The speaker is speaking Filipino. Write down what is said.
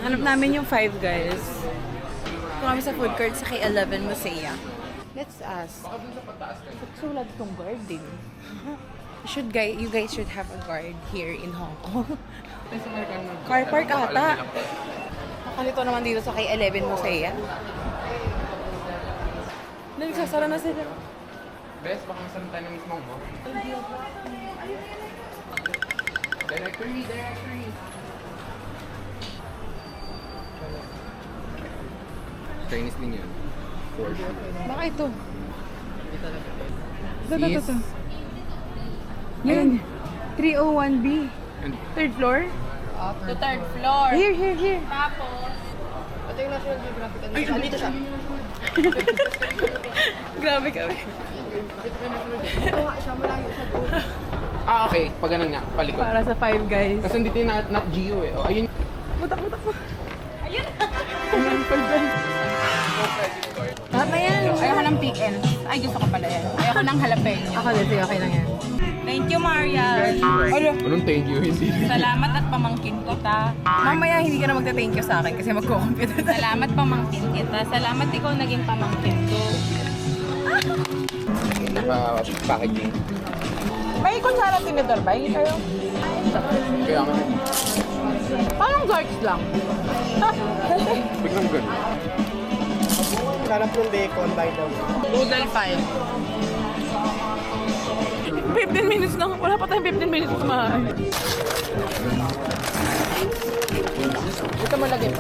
Hanap namin yung Five Guys. Ito kami sa food court sa K11 Musea. Let's ask. Sulat tong guard din. You guys should have a guard here in Hong Kong. Car park ata. Nakalito naman dito sa K11 Musea. Nagsasara na sila. Bes, baka masalan tayo ng mismong mo. Directory. Chinese din yun. For sure. Baka ito. Ito. Sis. Yan. 301B. And Third floor? To third floor. Here. Tapos, Ito yung National Geographic. Dito siya. Grabe kami. Ito nga siya, malayo siya doon. okay. Pag ganun nga, palikod. Para sa Five Guys. Kasi hindi tayo not Geo eh. Oh, ayun. Butak mo. Ayun Five Guys. Lahat na yan. ayoko ng pickles. Ay, gusto ko pala yan. Ayoko ng jalapeno. Ako din, sige, okay lang yan. Thank you, Maria. Anong thank you? Hindi. Salamat at pamangkin kita. Mamaya hindi ka na magta-thank you sa akin kasi magko-compute. Salamat pamangkin kita. Salamat ikaw naging pamangkin ko. Packaging. May kutsara tinidor ba? Hindi kayo? Kaya nga. Parang guards lang. Biglang ganun. Sarap yung bacon by the way. Noodle 5. 15 minutes lang. Wala pa tayong 15 minutes kumain. Ito malagay.